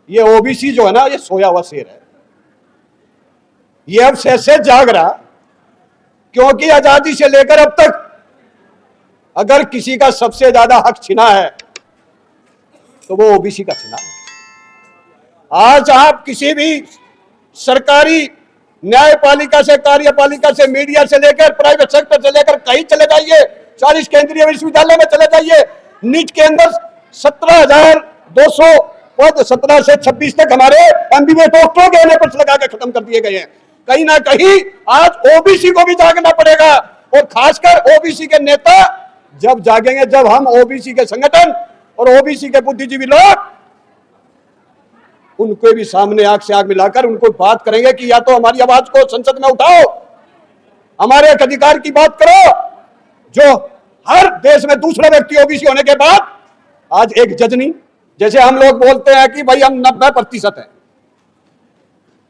ये ओबीसी जो है ना, ये सोया हुआ शेर है। ये अब से जाग रहा, क्योंकि आजादी से लेकर अब तक अगर किसी का सबसे ज्यादा हक छिना है तो वो ओबीसी का छिना है। आज आप किसी भी सरकारी न्यायपालिका से, कार्यपालिका से, मीडिया से लेकर प्राइवेट सेक्टर से लेकर कहीं चले जाइए, 40 केंद्रीय विश्वविद्यालय में चले जाइए, नीट के अंदर 17,200 पद 17 से 26 तक हमारे एमबीबीएस डॉक्टरों के एनएपल्स लगा के खत्म कर दिए गए हैं। कहीं ना कहीं आज ओबीसी को भी जागना पड़ेगा, और खासकर ओबीसी के नेता जब जागेंगे, जब हम ओबीसी के संगठन और ओबीसी के बुद्धिजीवी लोग उनको भी सामने आंख से आंख मिलाकर उनको बात करेंगे कि या तो हमारी आवाज को संसद में उठाओ, हमारे एक अधिकार की बात करो, जो हर देश में दूसरा व्यक्ति ओबीसी होने के बाद आज एक जज नहीं। जैसे हम लोग बोलते हैं कि भाई हम 90% हैं,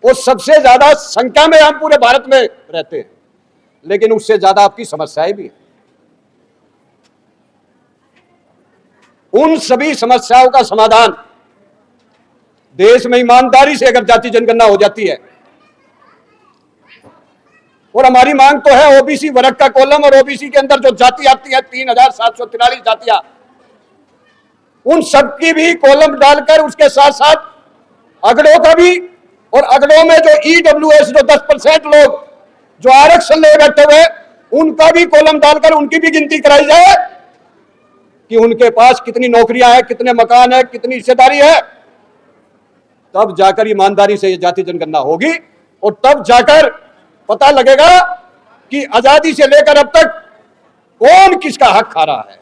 वो सबसे ज्यादा संख्या में हम पूरे भारत में रहते हैं, लेकिन उससे ज्यादा आपकी समस्याएं भी हैं। उन सभी समस्याओं का समाधान देश में ईमानदारी से अगर जाति जनगणना हो जाती है, और हमारी मांग तो है ओबीसी वर्ग का कॉलम, और ओबीसी के अंदर जो जाति आती है 3,743 जातियां, उन सबकी भी कॉलम डालकर उसके साथ साथ अगड़ों का भी, और अगड़ों में जो ईडब्ल्यूएस जो 10% लोग जो आरक्षण ले बैठे हुए, उनका भी कॉलम डालकर उनकी भी गिनती कराई जाए कि उनके पास कितनी नौकरियां हैं, कितने मकान है, कितनी हिस्सेदारी है। तब जाकर ईमानदारी से ये जाति जनगणना होगी, और तब जाकर पता लगेगा कि आजादी से लेकर अब तक कौन किसका हक खा रहा है,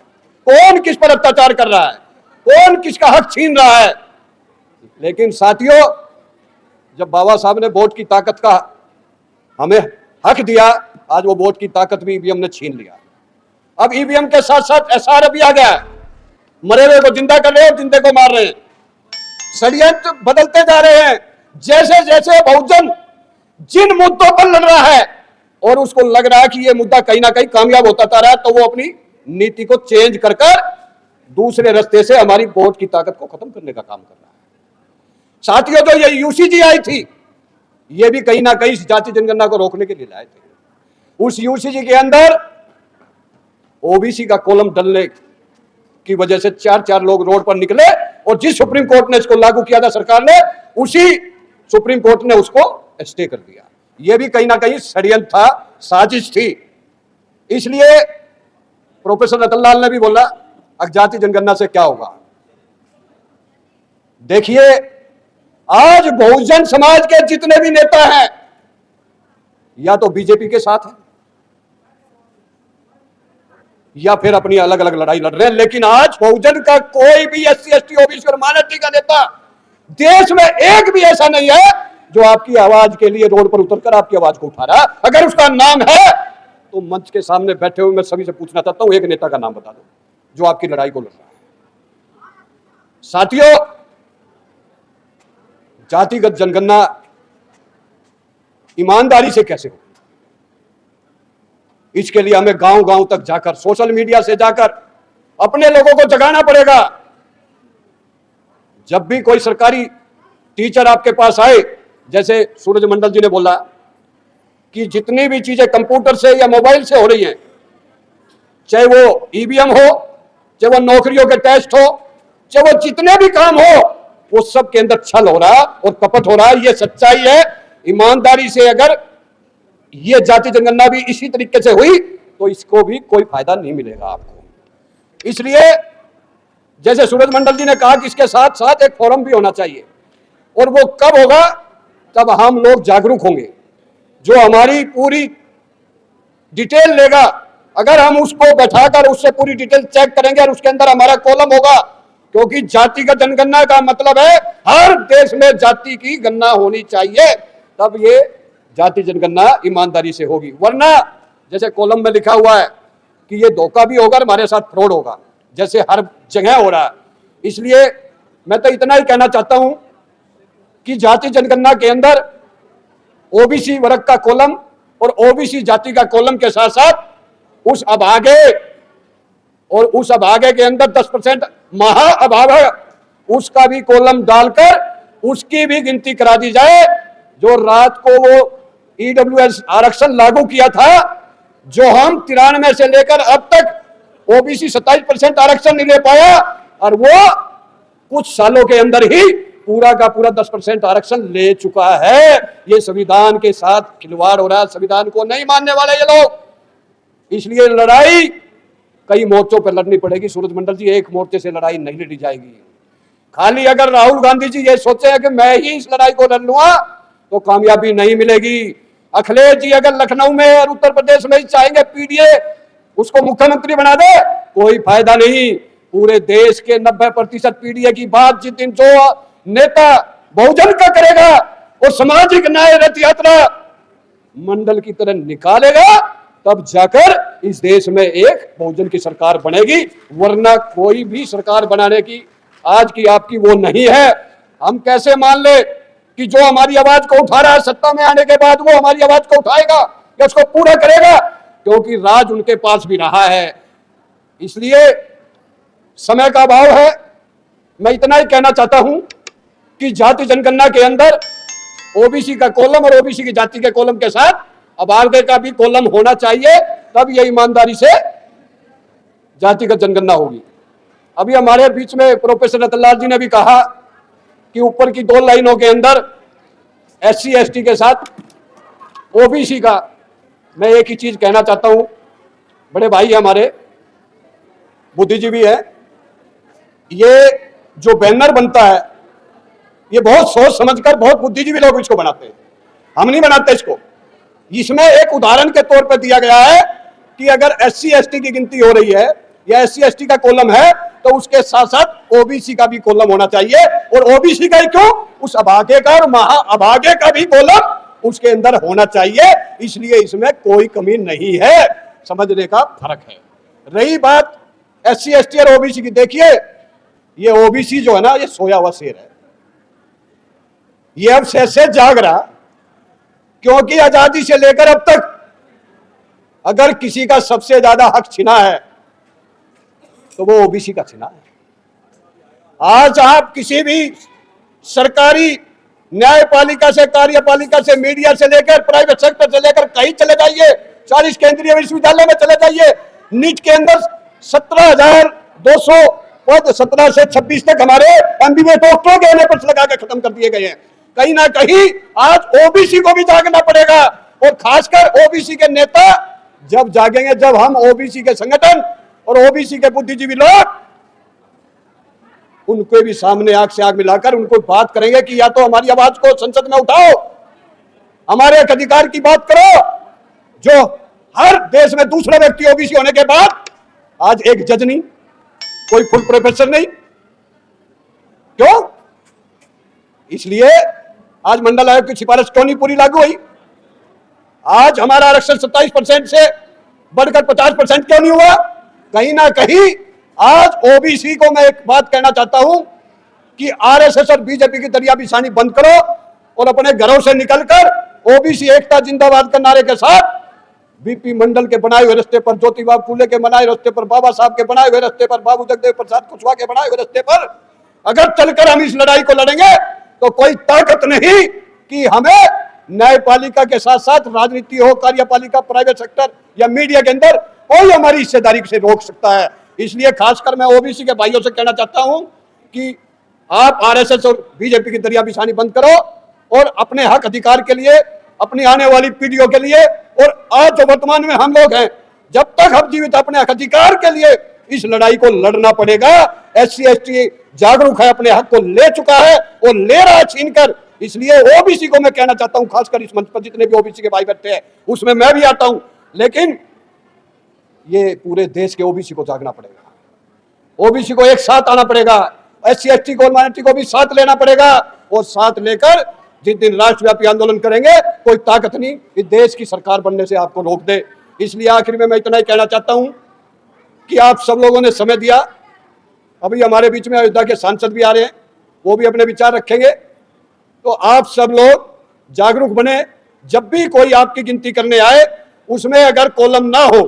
कौन किस पर अत्याचार कर रहा है, कौन किसका हक छीन रहा है। लेकिन साथियों, जब बाबा साहब ने वोट की ताकत का हमें हक दिया, आज वो वोट की ताकत भी ईवीएम ने छीन लिया। अब ईवीएम के साथ साथ एसआर भी आ गया है, मरे हुए को जिंदा कर रहे हैं और जिंदे को मार रहे हैं। षड्यंत्र बदलते जा रहे हैं। जैसे जैसे बहुजन जिन मुद्दों पर लड़ रहा है और उसको लग रहा है कि ये मुद्दा कहीं ना कहीं कामयाब होता जा रहा है, तो वो अपनी नीति को चेंज कर दूसरे रास्ते से हमारी वोट की ताकत को खत्म करने का काम कर रहा है। साथियों, जो ये यूसीजी आई थी, ये भी कहीं ना कहीं इस जाति जनगणना को रोकने के लिए लाए थे। उस यूसीजी के अंदर ओबीसी का कॉलम डलने की वजह से 4 लोग रोड पर निकले, और जिस सुप्रीम कोर्ट ने इसको लागू किया था सरकार ने, उसी सुप्रीम कोर्ट ने उसको स्टे कर दिया। यह भी कहीं ना कहीं षड्यंत्र था, साजिश थी। इसलिए प्रोफेसर रतनलाल ने भी बोला अब जाति जनगणना से क्या होगा। देखिए, आज बहुजन समाज के जितने भी नेता हैं या तो बीजेपी के साथ हैं या फिर अपनी अलग अलग लड़ाई लड़ रहे हैं, लेकिन आज बहुजन का कोई भी एससी एसटी ओबीसी और माइनॉरिटी का नेता देश में एक भी ऐसा नहीं है जो आपकी आवाज के लिए रोड पर उतरकर आपकी आवाज को उठा रहा है। अगर उसका नाम है तो मंच के सामने बैठे हुए मैं सभी से पूछना चाहता हूं, एक नेता का नाम बता दो जो आपकी लड़ाई को लड़ रहा है। साथियों, जातिगत जनगणना ईमानदारी से कैसे हो, इसके लिए हमें गांव गांव तक जाकर, सोशल मीडिया से जाकर अपने लोगों को जगाना पड़ेगा। जब भी कोई सरकारी टीचर आपके पास आए, जैसे सूरज मंडल जी ने बोला कि जितनी भी चीजें कंप्यूटर से या मोबाइल से हो रही हैं, चाहे वो ईवीएम हो, चाहे वो नौकरियों के टेस्ट हो, चाहे वो जितने भी काम हो, वो सब के अंदर छल हो रहा और कपट हो रहा है। ये सच्चाई है। ईमानदारी से अगर ये जाति जनगणना भी इसी तरीके से हुई तो इसको भी कोई फायदा नहीं मिलेगा आपको। इसलिए जैसे सूरज मंडल जी ने कहा कि इसके साथ साथ एक फोरम भी होना चाहिए, और वो कब होगा, तब हम लोग जागरूक होंगे। जो हमारी पूरी डिटेल लेगा, अगर हम उसको बैठाकर उससे पूरी डिटेल चेक करेंगे और उसके अंदर हमारा कॉलम होगा, क्योंकि जातिगत जनगणना का मतलब है हर देश में जाति की गणना होनी चाहिए, तब ये जाति जनगणना ईमानदारी से होगी। वरना जैसे कॉलम में लिखा हुआ है कि ये धोखा भी होगा, हमारे साथ फ्रॉड होगा, जैसे हर जगह हो रहा है। इसलिए मैं तो इतना ही कहना चाहता हूं कि जाति जनगणना के अंदर ओबीसी वर्ग का कॉलम और ओबीसी जाति का कॉलम के साथ साथ उस अभागे, और उस अभागे के अंदर 10% महा अभागा, उसका भी कॉलम डालकर उसकी भी गिनती करा दी जाए। जो रात को वो ईडब्ल्यूएस आरक्षण लागू किया था, जो हम 93 से लेकर अब तक ओबीसी 27% आरक्षण नहीं ले पाया, और वो कुछ सालों के अंदर ही पूरा का पूरा 10% आरक्षण ले चुका है। ये संविधान के साथ खिलवाड़ हो रहा है, संविधान को नहीं मानने वाले ये लोग। इसलिए लड़ाई कई मोर्चों पर लड़नी पड़ेगी सूरजमंडल जी, एक मोर्चे से लड़ाई नहीं लड़ी जाएगी। खाली अगर राहुल गांधी जी ये सोचे हैं कि मैं ही इस लड़ाई को लड़ लूंगा तो कामयाबी नहीं मिलेगी। अखिलेश जी अगर लखनऊ में और उत्तर प्रदेश में ही चाहेंगे पीडीए उसको मुख्यमंत्री बना दे, कोई फायदा नहीं। पूरे देश के 90% पीडीए की बात जिस दिन जो नेता बहुजन का करेगा और सामाजिक न्याय रथ यात्रा मंडल की तरह निकालेगा, तब जाकर इस देश में एक बहुजन की सरकार बनेगी, वरना कोई भी सरकार बनाने की आज की आपकी वो नहीं है। हम कैसे मान ले कि जो हमारी आवाज को उठा रहा है सत्ता में आने के बाद वो हमारी आवाज को उठाएगा या उसको पूरा करेगा, क्योंकि राज उनके पास भी रहा है। इसलिए समय का अभाव है। मैं इतना ही कहना चाहता हूं कि जाति जनगणना के अंदर ओबीसी का कॉलम और ओबीसी की जाति के कॉलम के साथ अब आगे का भी कॉलम होना चाहिए, तब ये ईमानदारी से जातिगत जनगणना होगी। अभी हमारे बीच में प्रोफेसर रतनलाल जी ने भी कहा कि ऊपर की 2 लाइनों के अंदर एससी एसटी के साथ ओबीसी का, मैं एक ही चीज कहना चाहता हूं, बड़े भाई हमारे बुद्धिजीवी है, ये जो बैनर बनता है ये बहुत सोच समझकर बहुत बुद्धिजीवी लोग इसको बनाते हैं, हम नहीं बनाते इसको। इसमें एक उदाहरण के तौर पर दिया गया है कि अगर एससी एसटी की गिनती हो रही है या एससी एसटी का कॉलम है तो उसके साथ साथ ओबीसी का भी कॉलम होना चाहिए, और ओबीसी का ही क्यों, उस अभागे का और महा अभागे का भी कॉलम उसके अंदर होना चाहिए। इसलिए इसमें कोई कमी नहीं है, समझने का फर्क है। रही बात एससी एसटी और ओबीसी की, देखिए ये ओबीसी जो है ना, ये सोया हुआ शेर है, ये अब से जाग रहा, क्योंकि आजादी से लेकर अब तक अगर किसी का सबसे ज्यादा हक छिना है तो वो ओबीसी का छिना है। आज आप किसी भी सरकारी न्यायपालिका से, कार्यपालिका से, मीडिया से लेकर प्राइवेट सेक्टर से लेकर कहीं चले जाइए, 40 केंद्रीय विश्वविद्यालय में चले जाइए, नीट के अंदर 17,200 पद 17 से 26 तक हमारे एमबीबीएस डॉक्टरों के एनए पर लगा के खत्म कर दिए गए हैं। कहीं ना कहीं आज ओबीसी को भी जागना पड़ेगा, और खासकर ओबीसी के नेता जब जागेंगे, जब हम ओबीसी के संगठन और ओबीसी के बुद्धिजीवी लोग उनको भी सामने आंख से आंख मिलाकर उनको बात करेंगे कि या तो हमारी आवाज को संसद में उठाओ, हमारे अधिकार की बात करो, जो हर देश में दूसरा व्यक्ति ओबीसी होने के बाद आज एक जज नहीं, कोई फुल प्रोफेसर नहीं, क्यों? इसलिए आज मंडल आयोग की सिफारिश क्यों नहीं पूरी लागू हुई? आज हमारा आरक्षण 27% से बढ़कर 50% क्यों नहीं हुआ? कहीं ना कहीं आज ओबीसी को मैं एक बात कहना चाहता हूं कि आरएसएस और बीजेपी की दरिया बिछानी बंद करो और अपने घरों से निकलकर ओबीसी एकता जिंदाबाद के नारे के साथ बीपी मंडल के बनाए हुए रास्ते पर, ज्योतिबा फूले के बनाए रास्ते पर, बाबा साहब के बनाए हुए रास्ते पर, बाबू जगदेव प्रसाद कुशवाहा के बनाए हुए रास्ते पर अगर चलकर हम इस लड़ाई को लड़ेंगे तो कोई ताकत नहीं कि हमें न्यायपालिका के साथ साथ राजनीति हो, कार्यपालिका, प्राइवेट सेक्टर या मीडिया के अंदर कोई हमारी हिस्सेदारी से रोक सकता है। इसलिए खासकर मैं ओबीसी के भाइयों से कहना चाहता हूं कि आप आरएसएस और बीजेपी की दरिया बिछानी बंद करो और अपने हक अधिकार के लिए, अपनी आने वाली पीढ़ियों के लिए, और आज जो वर्तमान में हम लोग हैं, जब तक हम जीवित अपने हक अधिकार के लिए इस लड़ाई को लड़ना पड़ेगा। एससी एसटी जागरूक है, अपने हक को ले चुका है और ले रहा है छीनकर। इसलिए ओबीसी को मैं कहना चाहता हूं, खासकर इस मंच पर जितने भी ओबीसी के भाई बैठे हैं उसमें मैं भी आता हूं, लेकिन ये पूरे देश के ओबीसी को जागना पड़ेगा, ओबीसी को एक साथ आना पड़ेगा, एससी एसटी को, माइनॉरिटी को भी साथ लेना पड़ेगा, और साथ लेकर जिस दिन राष्ट्रव्यापी आंदोलन करेंगे कोई ताकत नहीं इस देश की सरकार बनने से आपको रोक दे। इसलिए आखिर में मैं इतना ही कहना चाहता हूं कि आप सब लोगों ने समय दिया। अभी हमारे बीच में अयोध्या के सांसद भी आ रहे हैं, वो भी अपने विचार रखेंगे, तो आप सब लोग जागरूक बने। जब भी कोई आपकी गिनती करने आए उसमें अगर कॉलम ना हो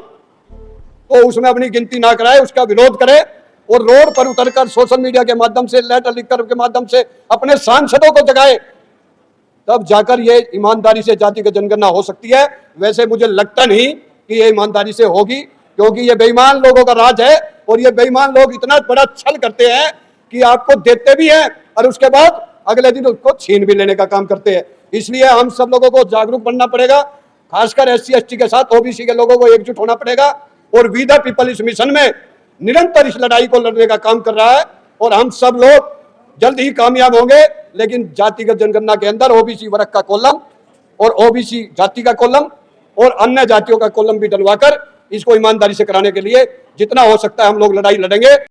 तो उसमें अपनी गिनती ना कराए, उसका विरोध करें, और रोड पर उतरकर सोशल मीडिया के माध्यम से, लेटर लिखकर के माध्यम से अपने सांसदों को जगाए, तब जाकर ये ईमानदारी से जातिगत जनगणना हो सकती है। वैसे मुझे लगता नहीं कि ये ईमानदारी से होगी, क्योंकि ये बेईमान लोगों का राज है और ये बेईमान लोग इतना बड़ा छल करते हैं कि आपको देते भी हैं और उसके बाद अगले दिन उसको छीन भी लेने का काम करते हैं। इसलिए हम सब लोगों को जागरूक बनना पड़ेगा, खासकर SC ST के साथ OBC के लोगों को एकजुट होना पड़ेगा। और वी द पीपल इस मिशन में निरंतर इस लड़ाई को लड़ने का काम कर रहा है और हम सब लोग जल्द ही कामयाब होंगे। लेकिन जातिगत जनगणना के अंदर OBC वर्ग का कॉलम और OBC जाति का कॉलम और अन्य जातियों का कॉलम भी डलवाकर इसको ईमानदारी से कराने के लिए जितना हो सकता है हम लोग लड़ाई लड़ेंगे।